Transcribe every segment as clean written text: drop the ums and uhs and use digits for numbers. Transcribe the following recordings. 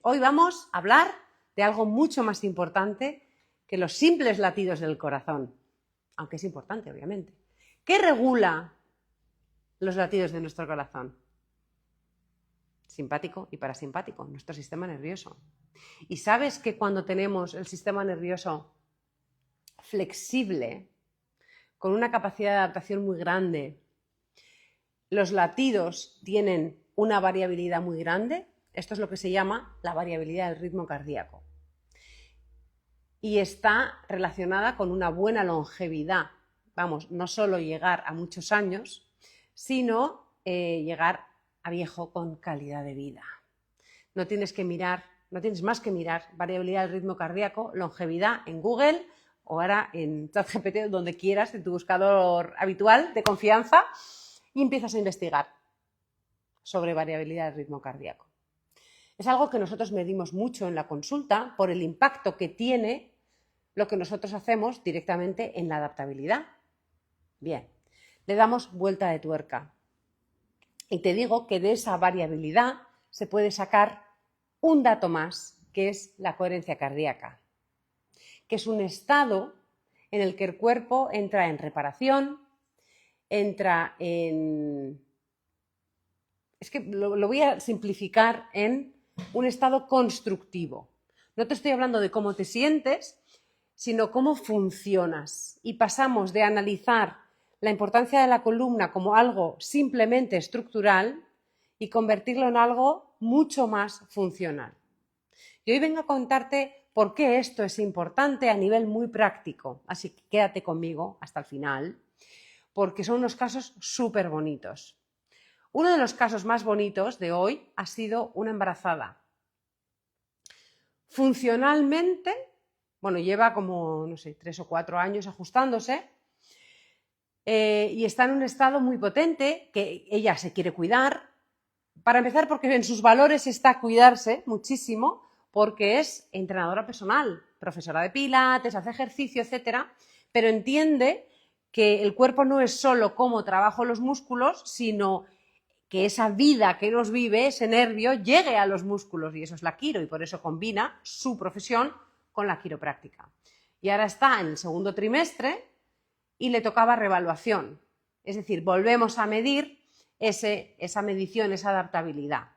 Hoy vamos a hablar de algo mucho más importante que los simples latidos del corazón, aunque es importante, obviamente. ¿Qué regula los latidos de nuestro corazón? Simpático y parasimpático, nuestro sistema nervioso. ¿Y sabes que cuando tenemos el sistema nervioso flexible, con una capacidad de adaptación muy grande, los latidos tienen una variabilidad muy grande? Esto es lo que se llama la variabilidad del ritmo cardíaco. Y está relacionada con una buena longevidad. Vamos, no solo llegar a muchos años, sino llegar a viejo con calidad de vida. No tienes más que mirar variabilidad del ritmo cardíaco, longevidad en Google o ahora en ChatGPT, donde quieras, en tu buscador habitual de confianza, y empiezas a investigar sobre variabilidad del ritmo cardíaco. Es algo que nosotros medimos mucho en la consulta por el impacto que tiene lo que nosotros hacemos directamente en la adaptabilidad. Bien, le damos vuelta de tuerca. Y te digo que de esa variabilidad se puede sacar un dato más, que es la coherencia cardíaca, que es un estado en el que el cuerpo entra en reparación, entra en... Es que lo voy a simplificar en un estado constructivo. No te estoy hablando de cómo te sientes, sino cómo funcionas. Y pasamos de analizar la importancia de la columna como algo simplemente estructural y convertirlo en algo mucho más funcional. Y hoy vengo a contarte por qué esto es importante a nivel muy práctico. Así que quédate conmigo hasta el final, porque son unos casos súper bonitos. Uno de los casos más bonitos de hoy ha sido una embarazada. Funcionalmente, bueno, lleva como, no sé, 3 o 4 años ajustándose y está en un estado muy potente, que ella se quiere cuidar. Para empezar, porque en sus valores está cuidarse muchísimo, porque es entrenadora personal, profesora de pilates, hace ejercicio, etcétera, pero entiende que el cuerpo no es solo cómo trabajo los músculos, sino que esa vida que nos vive, ese nervio, llegue a los músculos, y eso es la quiro, y por eso combina su profesión con la quiropráctica. Y ahora está en el segundo trimestre y le tocaba reevaluación, es decir, volvemos a medir esa medición, esa adaptabilidad.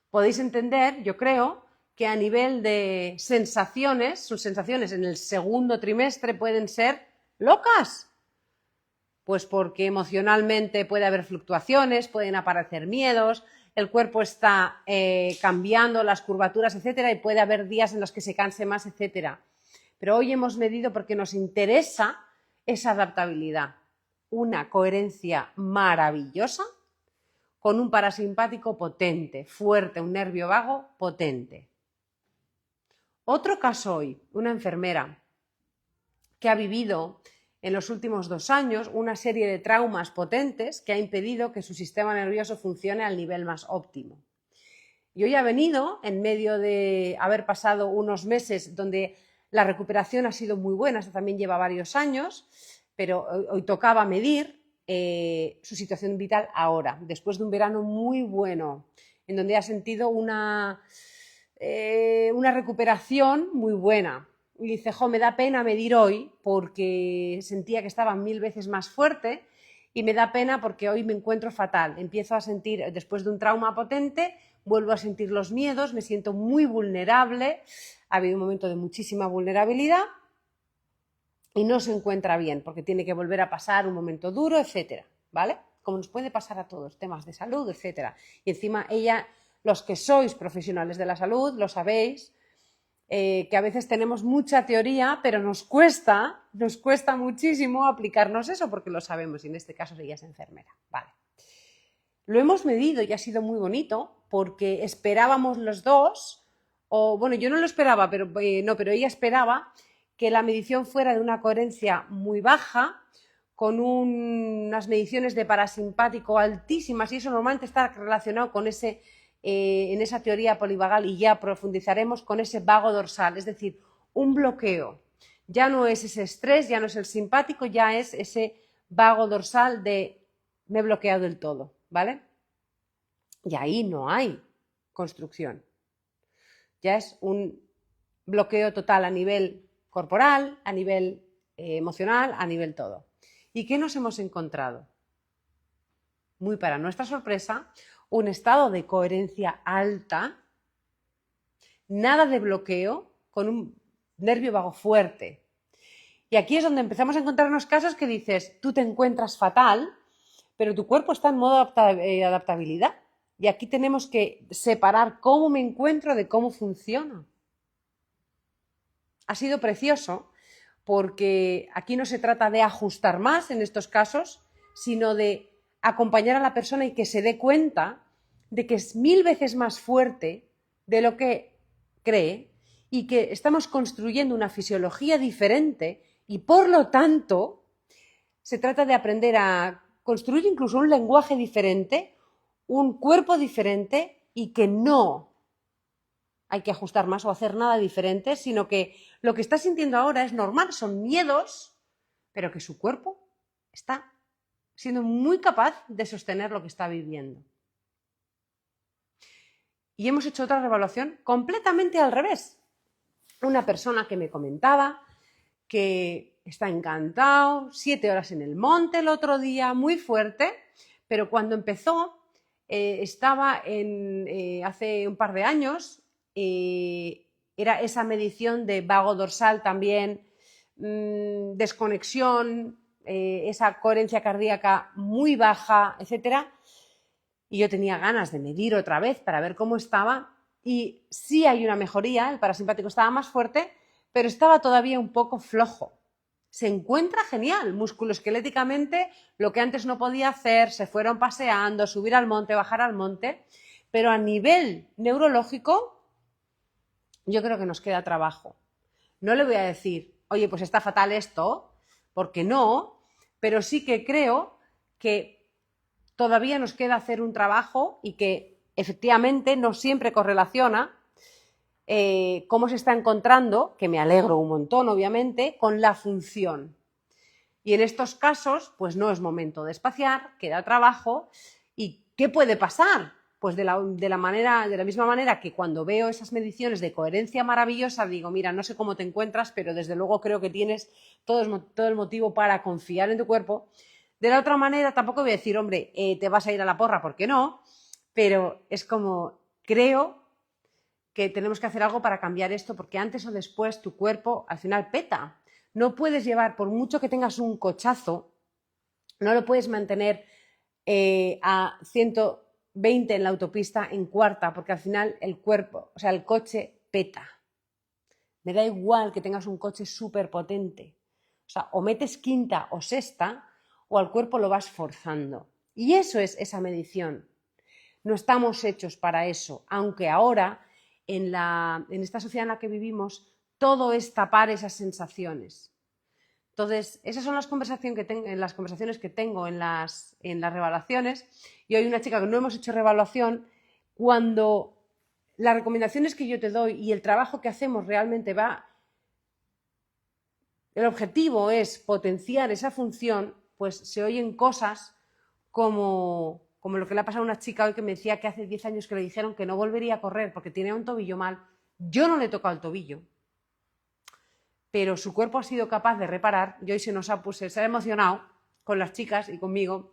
Podéis entender, yo creo, que a nivel de sensaciones, sus sensaciones en el segundo trimestre pueden ser locas. Pues porque emocionalmente puede haber fluctuaciones, pueden aparecer miedos, el cuerpo está cambiando las curvaturas, etcétera, y puede haber días en los que se canse más, etcétera. Pero hoy hemos medido porque nos interesa esa adaptabilidad, una coherencia maravillosa con un parasimpático potente, fuerte, un nervio vago potente. Otro caso hoy, una enfermera que ha vivido en los últimos 2 años una serie de traumas potentes que ha impedido que su sistema nervioso funcione al nivel más óptimo. Y hoy ha venido, en medio de haber pasado unos meses donde la recuperación ha sido muy buena, esto también lleva varios años, pero hoy tocaba medir su situación vital ahora, después de un verano muy bueno, en donde ha sentido una recuperación muy buena. Y dice, me da pena medir hoy porque sentía que estaba 1000 veces más fuerte y me da pena porque hoy me encuentro fatal. Empiezo a sentir, después de un trauma potente, vuelvo a sentir los miedos, me siento muy vulnerable, ha habido un momento de muchísima vulnerabilidad y no se encuentra bien porque tiene que volver a pasar un momento duro, etcétera, ¿vale? Como nos puede pasar a todos, temas de salud, etcétera. Y encima ella, los que sois profesionales de la salud, lo sabéis, que a veces tenemos mucha teoría, pero nos cuesta muchísimo aplicarnos eso porque lo sabemos, y en este caso ella es enfermera. Vale. Lo hemos medido y ha sido muy bonito porque esperábamos los dos, o bueno, yo no lo esperaba, pero ella esperaba que la medición fuera de una coherencia muy baja, con unas mediciones de parasimpático altísimas, y eso normalmente está relacionado con en esa teoría polivagal, y ya profundizaremos con ese vago dorsal, es decir, un bloqueo. Ya no es ese estrés, ya no es el simpático, ya es ese vago dorsal de me he bloqueado del todo, ¿vale? Y ahí no hay construcción, ya es un bloqueo total a nivel corporal, a nivel emocional, a nivel todo. ¿Y qué nos hemos encontrado? Muy para nuestra sorpresa, un estado de coherencia alta, nada de bloqueo, con un nervio vago fuerte. Y aquí es donde empezamos a encontrarnos casos que dices, tú te encuentras fatal, pero tu cuerpo está en modo adaptabilidad. Y aquí tenemos que separar cómo me encuentro de cómo funciona. Ha sido precioso porque aquí no se trata de ajustar más en estos casos, sino de acompañar a la persona y que se dé cuenta de que es 1000 veces más fuerte de lo que cree y que estamos construyendo una fisiología diferente y por lo tanto se trata de aprender a construir incluso un lenguaje diferente, un cuerpo diferente y que no hay que ajustar más o hacer nada diferente, sino que lo que está sintiendo ahora es normal, son miedos, pero que su cuerpo está siendo muy capaz de sostener lo que está viviendo. Y hemos hecho otra reevaluación completamente al revés. Una persona que me comentaba que está encantado, 7 horas en el monte el otro día, muy fuerte, pero cuando empezó, estaba hace un par de años, era esa medición de vago dorsal también, desconexión, esa coherencia cardíaca muy baja, etcétera. Y yo tenía ganas de medir otra vez para ver cómo estaba y sí hay una mejoría, el parasimpático estaba más fuerte, pero estaba todavía un poco flojo. Se encuentra genial, musculoesqueléticamente, lo que antes no podía hacer, se fueron paseando, subir al monte, bajar al monte, pero a nivel neurológico yo creo que nos queda trabajo. No le voy a decir, oye, pues está fatal esto, porque no, pero sí que creo que todavía nos queda hacer un trabajo y que efectivamente no siempre correlaciona cómo se está encontrando, que me alegro un montón obviamente, con la función. Y en estos casos, pues no es momento de espaciar, queda trabajo. ¿Y qué puede pasar? Pues de la misma manera que cuando veo esas mediciones de coherencia maravillosa, digo, mira, no sé cómo te encuentras, pero desde luego creo que tienes todo el motivo para confiar en tu cuerpo. De la otra manera, tampoco voy a decir, hombre, te vas a ir a la porra, ¿por qué no? Pero es como, creo que tenemos que hacer algo para cambiar esto, porque antes o después tu cuerpo al final peta. No puedes llevar, por mucho que tengas un cochazo, no lo puedes mantener a 120 en la autopista en cuarta, porque al final el cuerpo, o sea, el coche peta. Me da igual que tengas un coche súper potente. O sea, o metes quinta o sexta, o al cuerpo lo vas forzando. Y eso es esa medición. No estamos hechos para eso, aunque ahora, en esta sociedad en la que vivimos, todo es tapar esas sensaciones. Entonces, esas son las conversaciones que tengo en las revaluaciones. Y hoy una chica que no hemos hecho revaluación, cuando las recomendaciones que yo te doy y el trabajo que hacemos realmente el objetivo es potenciar esa función, pues se oyen cosas como lo que le ha pasado a una chica hoy que me decía que hace 10 años que le dijeron que no volvería a correr porque tenía un tobillo mal. Yo no le he tocado el tobillo, pero su cuerpo ha sido capaz de reparar y hoy se ha emocionado con las chicas y conmigo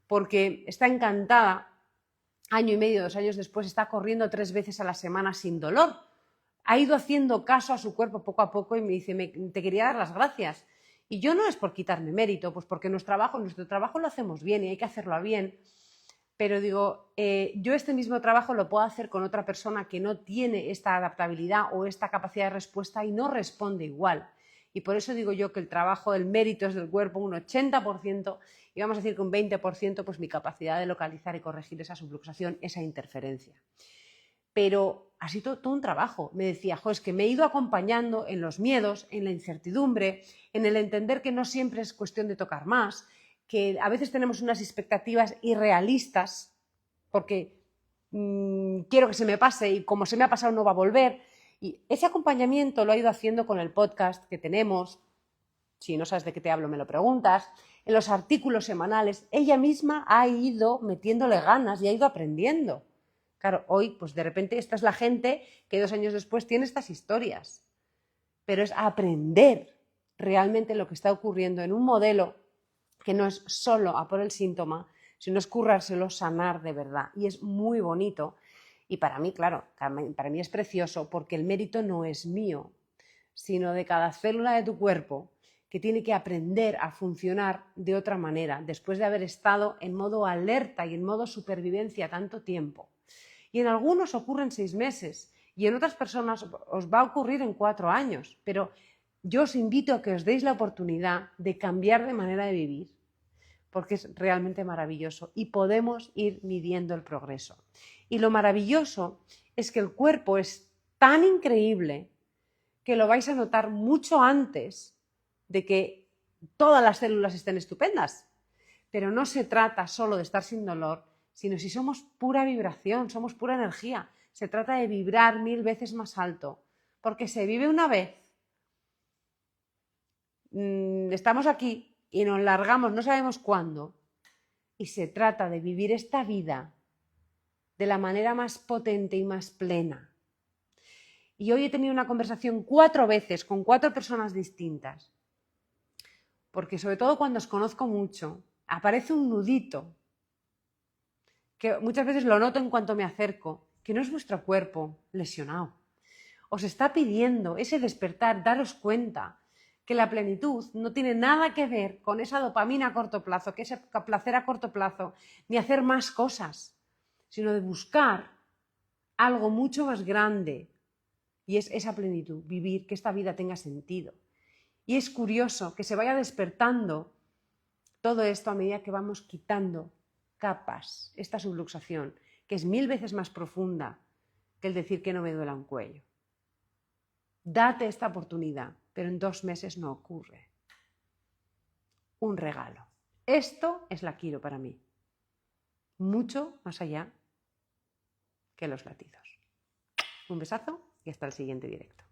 porque está encantada. Año y medio, 2 años después, está corriendo 3 veces a la semana sin dolor. Ha ido haciendo caso a su cuerpo poco a poco y me dice, te quería dar las gracias. Y yo no es por quitarme mérito, pues porque nuestro trabajo lo hacemos bien y hay que hacerlo bien. Pero digo, yo este mismo trabajo lo puedo hacer con otra persona que no tiene esta adaptabilidad o esta capacidad de respuesta y no responde igual. Y por eso digo yo que el trabajo, el mérito es del cuerpo un 80% y vamos a decir que un 20% pues mi capacidad de localizar y corregir esa subluxación, esa interferencia. Pero ha sido todo un trabajo. Me decía, es que me he ido acompañando en los miedos, en la incertidumbre, en el entender que no siempre es cuestión de tocar más, que a veces tenemos unas expectativas irrealistas porque quiero que se me pase y como se me ha pasado no va a volver. Y ese acompañamiento lo ha ido haciendo con el podcast que tenemos. Si no sabes de qué te hablo, me lo preguntas. En los artículos semanales, ella misma ha ido metiéndole ganas y ha ido aprendiendo. Claro, hoy, pues de repente, esta es la gente que 2 años después tiene estas historias. Pero es aprender realmente lo que está ocurriendo en un modelo que no es solo a por el síntoma, sino es currárselo, sanar de verdad. Y es muy bonito. Y para mí, claro, para mí es precioso porque el mérito no es mío, sino de cada célula de tu cuerpo que tiene que aprender a funcionar de otra manera después de haber estado en modo alerta y en modo supervivencia tanto tiempo. Y en algunos ocurren 6 meses y en otras personas os va a ocurrir en 4 años, pero yo os invito a que os deis la oportunidad de cambiar de manera de vivir, porque es realmente maravilloso y podemos ir midiendo el progreso. Y lo maravilloso es que el cuerpo es tan increíble que lo vais a notar mucho antes de que todas las células estén estupendas. Pero no se trata solo de estar sin dolor, sino si somos pura vibración, somos pura energía. Se trata de vibrar 1000 veces más alto, porque se vive una vez. Estamos aquí y nos largamos no sabemos cuándo, y se trata de vivir esta vida de la manera más potente y más plena. Y hoy he tenido una conversación 4 veces con 4 personas distintas, porque sobre todo cuando os conozco mucho, aparece un nudito, que muchas veces lo noto en cuanto me acerco, que no es vuestro cuerpo lesionado. Os está pidiendo ese despertar, daros cuenta que la plenitud no tiene nada que ver con esa dopamina a corto plazo, que ese placer a corto plazo, ni hacer más cosas, sino de buscar algo mucho más grande. Y es esa plenitud, vivir, que esta vida tenga sentido. Y es curioso que se vaya despertando todo esto a medida que vamos quitando capas, esta subluxación, que es 1000 veces más profunda que el decir que no me duela un cuello. Date esta oportunidad, pero en 2 meses no ocurre. Un regalo. Esto es la quiro para mí. Mucho más allá que los latidos. Un besazo y hasta el siguiente directo.